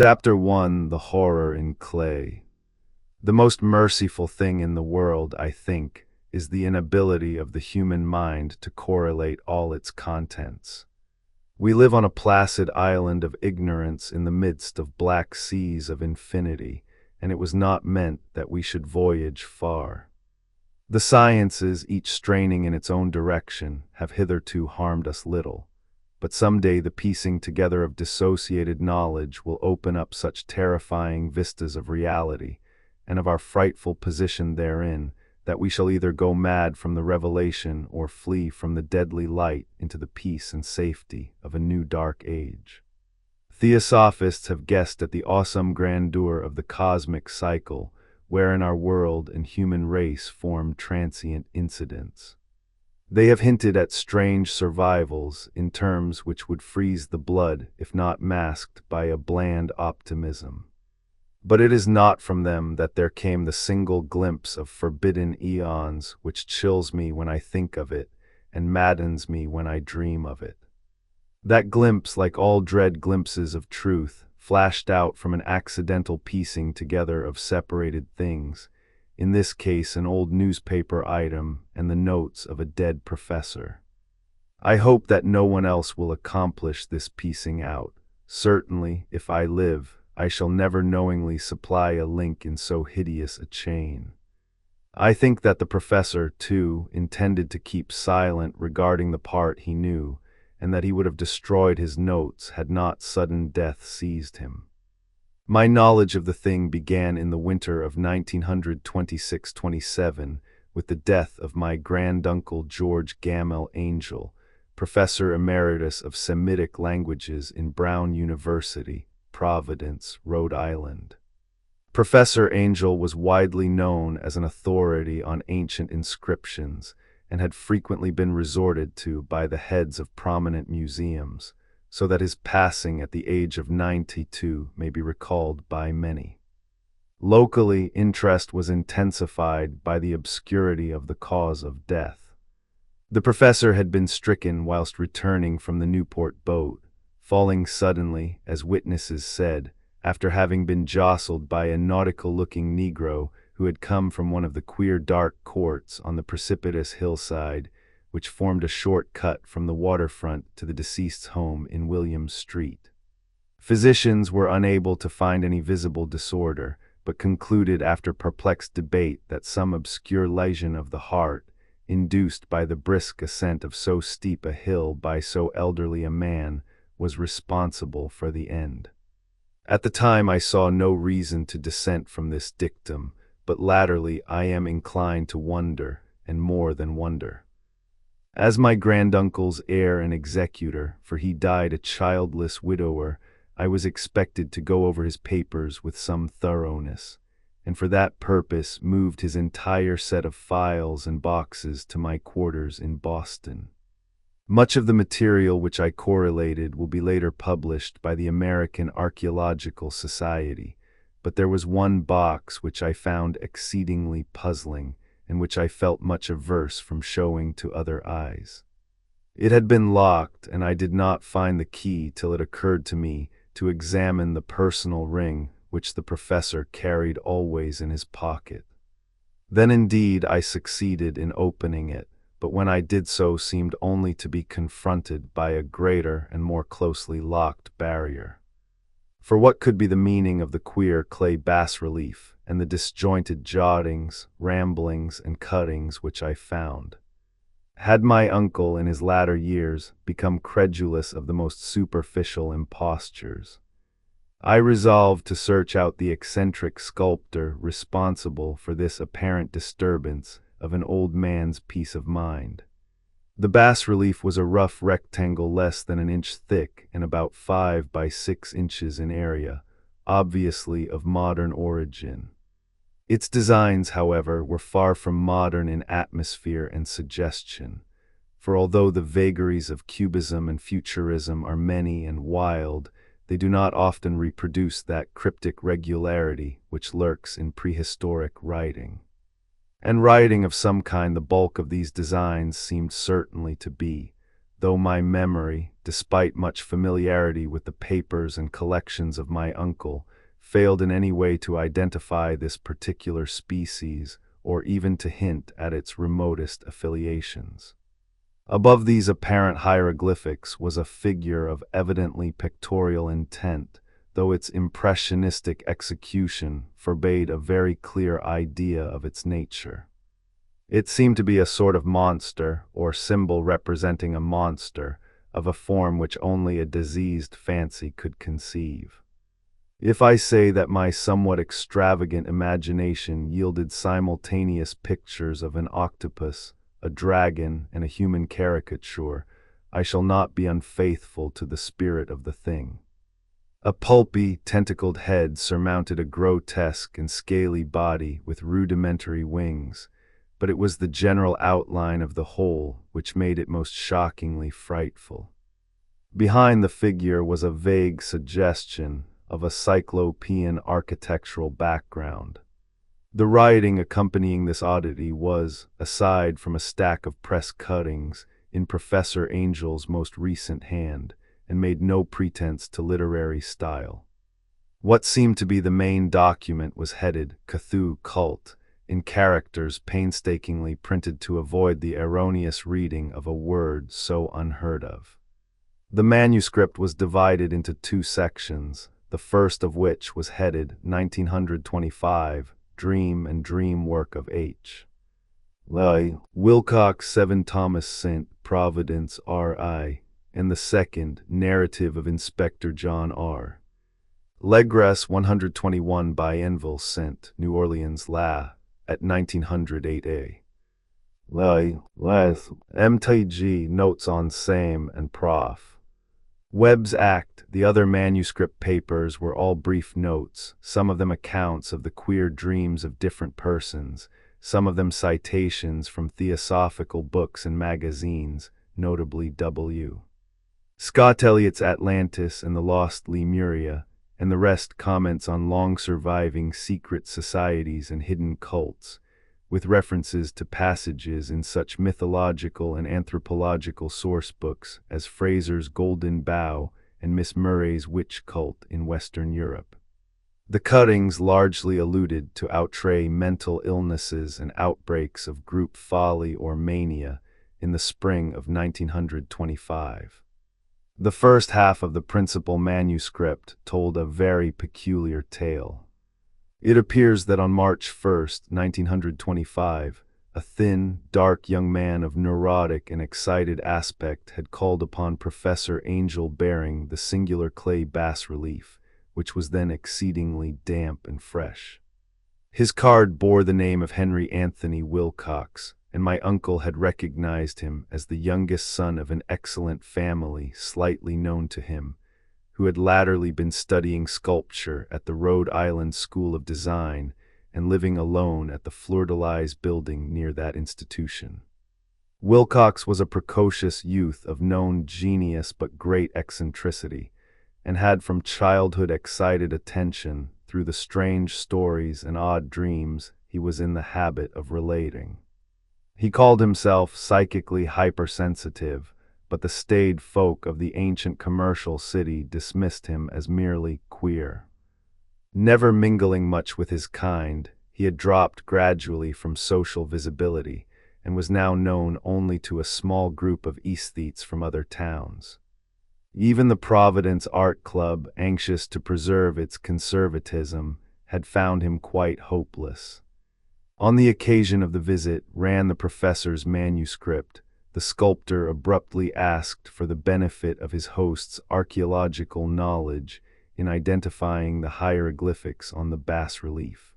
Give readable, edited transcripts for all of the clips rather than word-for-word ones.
Chapter 1: The Horror in Clay. The most merciful thing in the world, I think, is the inability of the human mind to correlate all its contents. We live on a placid island of ignorance in the midst of black seas of infinity, and it was not meant that we should voyage far. The sciences, each straining in its own direction, have hitherto harmed us little. But someday the piecing together of dissociated knowledge will open up such terrifying vistas of reality, and of our frightful position therein, that we shall either go mad from the revelation or flee from the deadly light into the peace and safety of a new dark age. Theosophists have guessed at the awesome grandeur of the cosmic cycle, wherein our world and human race form transient incidents. They have hinted at strange survivals in terms which would freeze the blood if not masked by a bland optimism. But it is not from them that there came the single glimpse of forbidden eons which chills me when I think of it and maddens me when I dream of it. That glimpse, like all dread glimpses of truth, flashed out from an accidental piecing together of separated things, in this case an old newspaper item and the notes of a dead professor. I hope that no one else will accomplish this piecing out. Certainly, if I live, I shall never knowingly supply a link in so hideous a chain. I think that the professor, too, intended to keep silent regarding the part he knew, and that he would have destroyed his notes had not sudden death seized him. My knowledge of the thing began in the winter of 1926-27 with the death of my granduncle George Gamel Angel, professor emeritus of Semitic languages in Brown University, Providence, Rhode Island. Professor Angel was widely known as an authority on ancient inscriptions and had frequently been resorted to by the heads of prominent museums, so that his passing at the age of 92 may be recalled by many. Locally, interest was intensified by the obscurity of the cause of death. The professor had been stricken whilst returning from the Newport boat, falling suddenly, as witnesses said, after having been jostled by a nautical-looking Negro who had come from one of the queer dark courts on the precipitous hillside, which formed a short cut from the waterfront to the deceased's home in Williams Street. Physicians were unable to find any visible disorder, but concluded after perplexed debate that some obscure lesion of the heart, induced by the brisk ascent of so steep a hill by so elderly a man, was responsible for the end. At the time I saw no reason to dissent from this dictum, but latterly I am inclined to wonder, and more than wonder. As my granduncle's heir and executor, for he died a childless widower, I was expected to go over his papers with some thoroughness, and for that purpose moved his entire set of files and boxes to my quarters in Boston. Much of the material which I correlated will be later published by the American Archaeological Society, but there was one box which I found exceedingly puzzling, and which I felt much averse from showing to other eyes. It had been locked, and I did not find the key till it occurred to me to examine the personal ring which the professor carried always in his pocket. Then indeed I succeeded in opening it, but when I did so seemed only to be confronted by a greater and more closely locked barrier. For what could be the meaning of the queer clay bas-relief and the disjointed jottings, ramblings, and cuttings which I found? Had my uncle in his latter years become credulous of the most superficial impostures? I resolved to search out the eccentric sculptor responsible for this apparent disturbance of an old man's peace of mind. The bas-relief was a rough rectangle less than an inch thick and about 5 by 6 inches in area, obviously of modern origin. Its designs, however, were far from modern in atmosphere and suggestion, for although the vagaries of cubism and futurism are many and wild, they do not often reproduce that cryptic regularity which lurks in prehistoric writing. And writing of some kind the bulk of these designs seemed certainly to be, though my memory, despite much familiarity with the papers and collections of my uncle, failed in any way to identify this particular species or even to hint at its remotest affiliations. Above these apparent hieroglyphics was a figure of evidently pictorial intent, though its impressionistic execution forbade a very clear idea of its nature. It seemed to be a sort of monster, or symbol representing a monster, of a form which only a diseased fancy could conceive. If I say that my somewhat extravagant imagination yielded simultaneous pictures of an octopus, a dragon, and a human caricature, I shall not be unfaithful to the spirit of the thing. A pulpy, tentacled head surmounted a grotesque and scaly body with rudimentary wings, but it was the general outline of the whole which made it most shockingly frightful. Behind the figure was a vague suggestion of a cyclopean architectural background. The writing accompanying this oddity was, aside from a stack of press cuttings, in Professor Angel's most recent hand, and made no pretense to literary style. What seemed to be the main document was headed Cthulhu Cult, in characters painstakingly printed to avoid the erroneous reading of a word so unheard of. The manuscript was divided into two sections, the first of which was headed 1925, Dream and Dream Work of H. Wilcox 7 Thomas St. Providence R.I., and the second, Narrative of Inspector John R. Legras 121 by Unveils St. New Orleans La. at 1908a. MTG Notes on Same and Prof. Webb's Act. The other manuscript papers were all brief notes, some of them accounts of the queer dreams of different persons, some of them citations from theosophical books and magazines, notably W. Scott Elliott's Atlantis and the Lost Lemuria, and the rest comments on long-surviving secret societies and hidden cults, with references to passages in such mythological and anthropological source books as Fraser's Golden Bough and Miss Murray's Witch Cult in Western Europe. The cuttings largely alluded to outre mental illnesses and outbreaks of group folly or mania in the spring of 1925. The first half of the principal manuscript told a very peculiar tale. It appears that on March 1, 1925, a thin, dark young man of neurotic and excited aspect had called upon Professor Angel bearing the singular clay bas-relief, which was then exceedingly damp and fresh. His card bore the name of Henry Anthony Wilcox, and my uncle had recognized him as the youngest son of an excellent family slightly known to him, who had latterly been studying sculpture at the Rhode Island School of Design and living alone at the Fleur-de-Lis building near that institution. Wilcox was a precocious youth of known genius but great eccentricity, and had from childhood excited attention through the strange stories and odd dreams he was in the habit of relating. He called himself psychically hypersensitive, but the staid folk of the ancient commercial city dismissed him as merely queer. Never mingling much with his kind, he had dropped gradually from social visibility, and was now known only to a small group of aesthetes from other towns. Even the Providence Art Club, anxious to preserve its conservatism, had found him quite hopeless. On the occasion of the visit ran the professor's manuscript. The sculptor abruptly asked for the benefit of his host's archaeological knowledge in identifying the hieroglyphics on the bas-relief.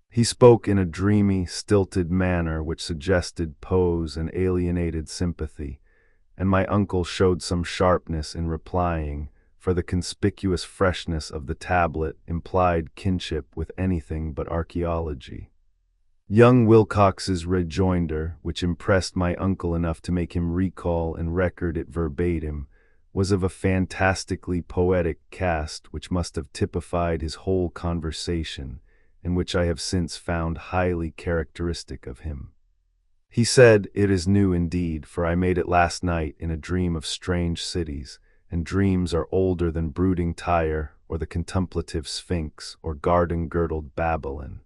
He spoke in a dreamy, stilted manner which suggested pose and alienated sympathy, and my uncle showed some sharpness in replying, for the conspicuous freshness of the tablet implied kinship with anything but archaeology. Young Wilcox's rejoinder, which impressed my uncle enough to make him recall and record it verbatim, was of a fantastically poetic cast which must have typified his whole conversation, and which I have since found highly characteristic of him. He said, "It is new indeed, for I made it last night in a dream of strange cities, and dreams are older than brooding Tyre, or the contemplative Sphinx, or garden-girdled Babylon."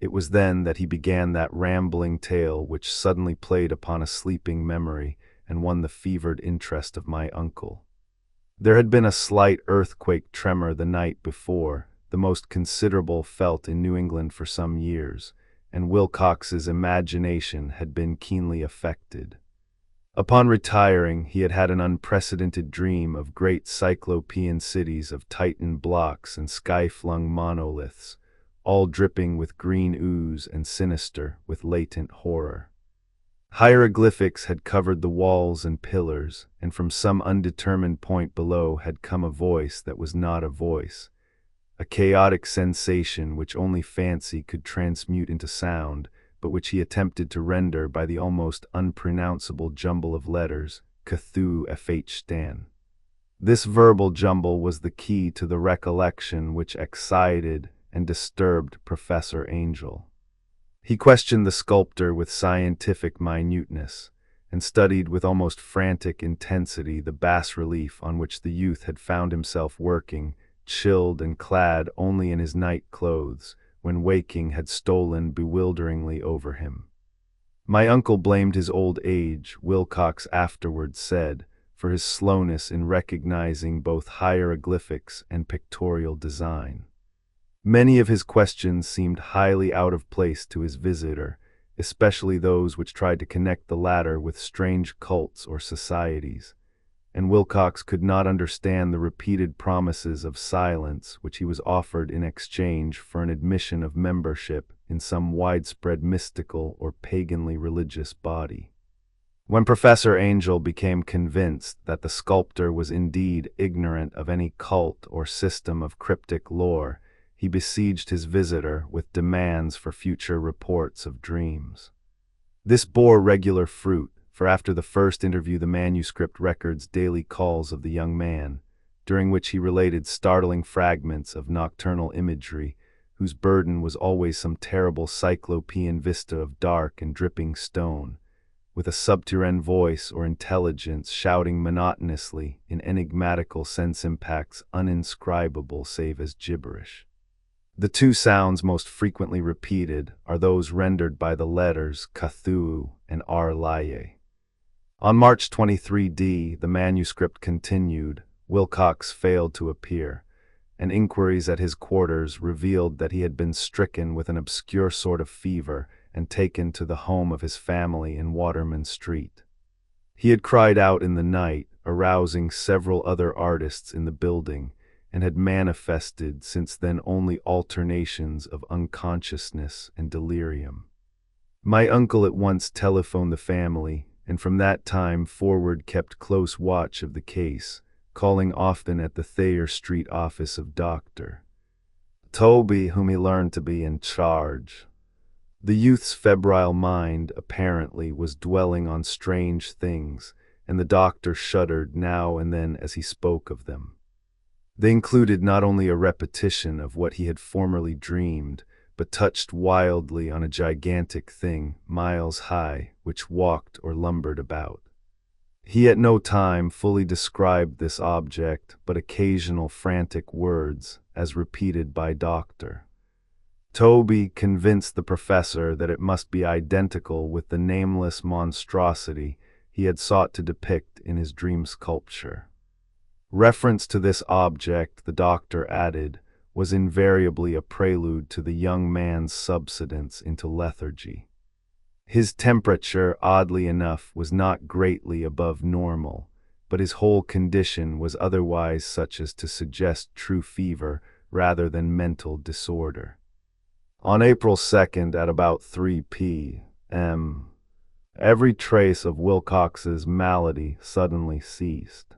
It was then that he began that rambling tale which suddenly played upon a sleeping memory and won the fevered interest of my uncle. There had been a slight earthquake tremor the night before, the most considerable felt in New England for some years, and Wilcox's imagination had been keenly affected. Upon retiring, he had had an unprecedented dream of great cyclopean cities of Titan blocks and sky-flung monoliths, all dripping with green ooze and sinister with latent horror. Hieroglyphics had covered the walls and pillars, and from some undetermined point below had come a voice that was not a voice, a chaotic sensation which only fancy could transmute into sound, but which he attempted to render by the almost unpronounceable jumble of letters, Cthulhu fh stan. This verbal jumble was the key to the recollection which excited and disturbed Professor Angel. He questioned the sculptor with scientific minuteness, and studied with almost frantic intensity the bas-relief on which the youth had found himself working, chilled and clad only in his night clothes, when waking had stolen bewilderingly over him. My uncle blamed his old age, Wilcox afterwards said, for his slowness in recognizing both hieroglyphics and pictorial design. Many of his questions seemed highly out of place to his visitor, especially those which tried to connect the latter with strange cults or societies, and Wilcox could not understand the repeated promises of silence which he was offered in exchange for an admission of membership in some widespread mystical or paganly religious body. When Professor Angel became convinced that the sculptor was indeed ignorant of any cult or system of cryptic lore, he besieged his visitor with demands for future reports of dreams. This bore regular fruit, for after the first interview the manuscript records daily calls of the young man, during which he related startling fragments of nocturnal imagery, whose burden was always some terrible cyclopean vista of dark and dripping stone, with a subterranean voice or intelligence shouting monotonously in enigmatical sense impacts uninscribable save as gibberish. The two sounds most frequently repeated are those rendered by the letters Cthulhu and Laye. On March 23d, the manuscript continued, Wilcox failed to appear, and inquiries at his quarters revealed that he had been stricken with an obscure sort of fever and taken to the home of his family in Waterman Street. He had cried out in the night, arousing several other artists in the building, and had manifested since then only alternations of unconsciousness and delirium. My uncle at once telephoned the family, and from that time forward kept close watch of the case, calling often at the Thayer Street office of Dr. Toby, whom he learned to be in charge. The youth's febrile mind, apparently, was dwelling on strange things, and the doctor shuddered now and then as he spoke of them. They included not only a repetition of what he had formerly dreamed, but touched wildly on a gigantic thing, miles high, which walked or lumbered about. He at no time fully described this object, but occasional frantic words, as repeated by Dr. Toby convinced the professor that it must be identical with the nameless monstrosity he had sought to depict in his dream sculpture. Reference to this object, the doctor added, was invariably a prelude to the young man's subsidence into lethargy. His temperature, oddly enough, was not greatly above normal, but his whole condition was otherwise such as to suggest true fever rather than mental disorder. On April 2nd at about 3 p.m., every trace of Wilcox's malady suddenly ceased.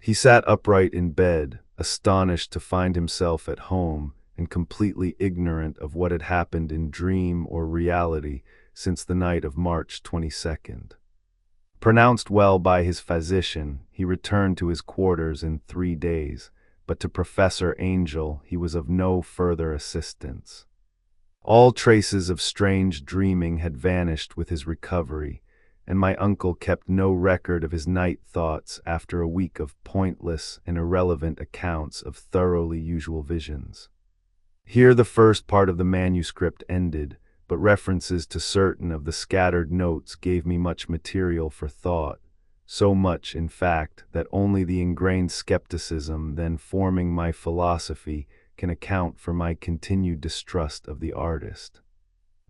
He sat upright in bed, astonished to find himself at home and completely ignorant of what had happened in dream or reality since the night of March 22nd. Pronounced well by his physician, he returned to his quarters in 3 days, but to Professor Angel he was of no further assistance. All traces of strange dreaming had vanished with his recovery, and my uncle kept no record of his night thoughts after a week of pointless and irrelevant accounts of thoroughly usual visions. Here the first part of the manuscript ended, but references to certain of the scattered notes gave me much material for thought, so much, in fact, that only the ingrained skepticism then forming my philosophy can account for my continued distrust of the artist.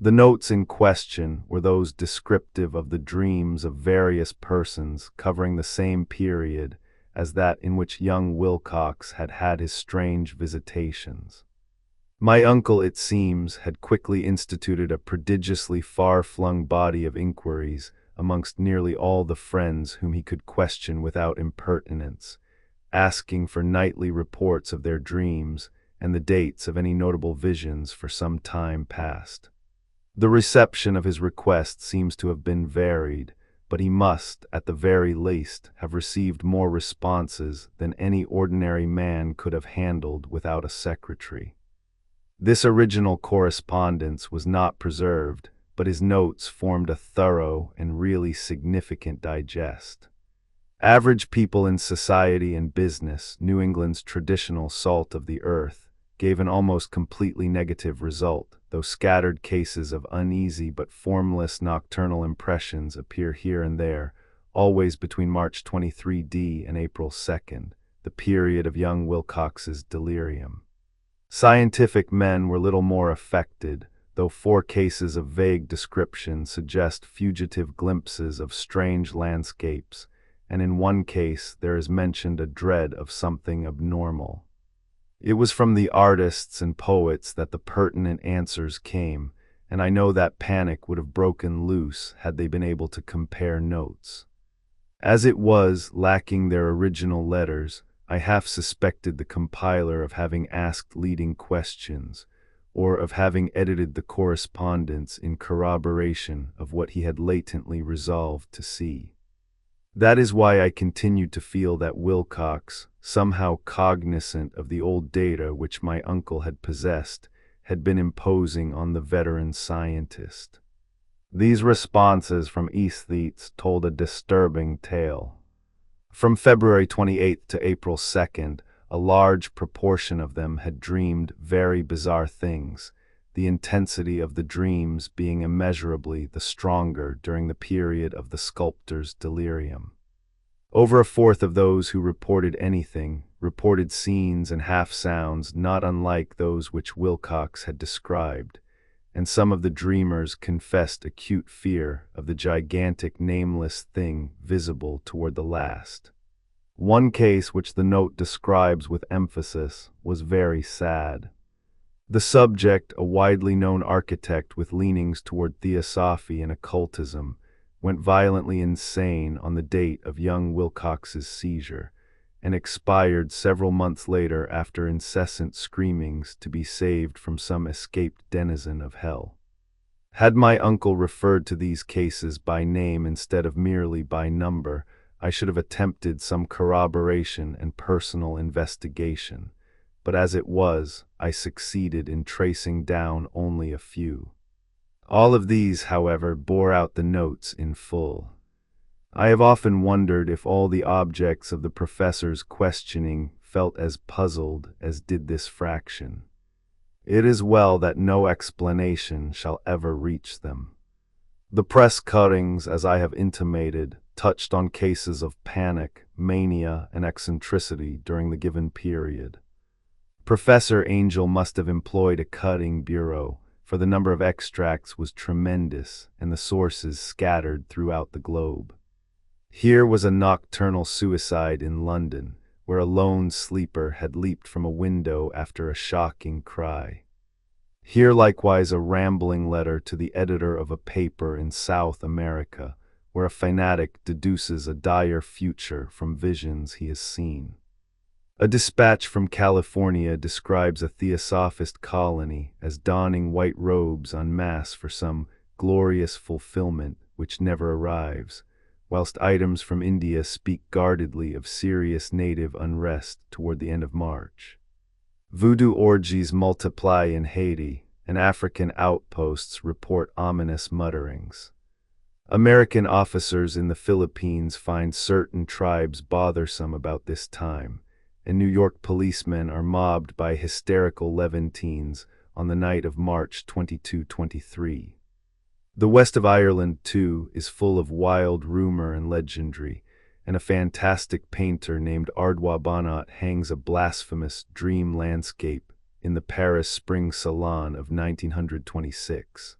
The notes in question were those descriptive of the dreams of various persons covering the same period as that in which young Wilcox had had his strange visitations. My uncle, it seems, had quickly instituted a prodigiously far-flung body of inquiries amongst nearly all the friends whom he could question without impertinence, asking for nightly reports of their dreams and the dates of any notable visions for some time past. The reception of his request seems to have been varied, but he must, at the very least, have received more responses than any ordinary man could have handled without a secretary. This original correspondence was not preserved, but his notes formed a thorough and really significant digest. Average people in society and business, New England's traditional salt of the earth, gave an almost completely negative result, though scattered cases of uneasy but formless nocturnal impressions appear here and there, always between March 23d and April 2nd, the period of young Wilcox's delirium. Scientific men were little more affected, though 4 cases of vague description suggest fugitive glimpses of strange landscapes, and in one case there is mentioned a dread of something abnormal. It was from the artists and poets that the pertinent answers came, and I know that panic would have broken loose had they been able to compare notes. As it was, lacking their original letters, I half suspected the compiler of having asked leading questions, or of having edited the correspondence in corroboration of what he had latently resolved to see. That is why I continued to feel that Wilcox, somehow cognizant of the old data which my uncle had possessed, had been imposing on the veteran scientist. These responses from aesthetes told a disturbing tale. From February 28th to April 2nd, a large proportion of them had dreamed very bizarre things, the intensity of the dreams being immeasurably the stronger during the period of the sculptor's delirium. Over a fourth of those who reported anything reported scenes and half-sounds not unlike those which Wilcox had described, and some of the dreamers confessed acute fear of the gigantic nameless thing visible toward the last. One case which the note describes with emphasis was very sad. The subject, a widely known architect with leanings toward theosophy and occultism, went violently insane on the date of young Wilcox's seizure, and expired several months later after incessant screamings to be saved from some escaped denizen of hell. Had my uncle referred to these cases by name instead of merely by number, I should have attempted some corroboration and personal investigation, but as it was, I succeeded in tracing down only a few. All of these, however, bore out the notes in full. I have often wondered if all the objects of the professor's questioning felt as puzzled as did this fraction. It is well that no explanation shall ever reach them. The press cuttings, as I have intimated, touched on cases of panic, mania, and eccentricity during the given period. Professor Angel must have employed a cutting bureau, for the number of extracts was tremendous and the sources scattered throughout the globe. Here was a nocturnal suicide in London, where a lone sleeper had leaped from a window after a shocking cry. Here likewise a rambling letter to the editor of a paper in South America, where a fanatic deduces a dire future from visions he has seen. A dispatch from California describes a theosophist colony as donning white robes en masse for some glorious fulfillment which never arrives, whilst items from India speak guardedly of serious native unrest toward the end of March. Voodoo orgies multiply in Haiti, and African outposts report ominous mutterings. American officers in the Philippines find certain tribes bothersome about this time, and New York policemen are mobbed by hysterical Levantines on the night of March 22-23. The west of Ireland, too, is full of wild rumor and legendry, and a fantastic painter named Ardwa Bonat hangs a blasphemous dream landscape in the Paris Spring Salon of 1926.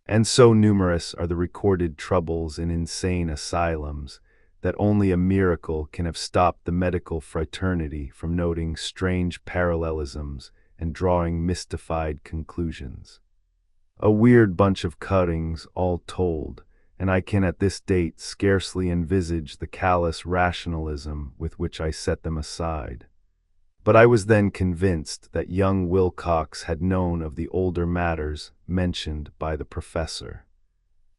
And so numerous are the recorded troubles in insane asylums that only a miracle can have stopped the medical fraternity from noting strange parallelisms and drawing mystified conclusions. A weird bunch of cuttings, all told, and I can at this date scarcely envisage the callous rationalism with which I set them aside. But I was then convinced that young Wilcox had known of the older matters mentioned by the professor.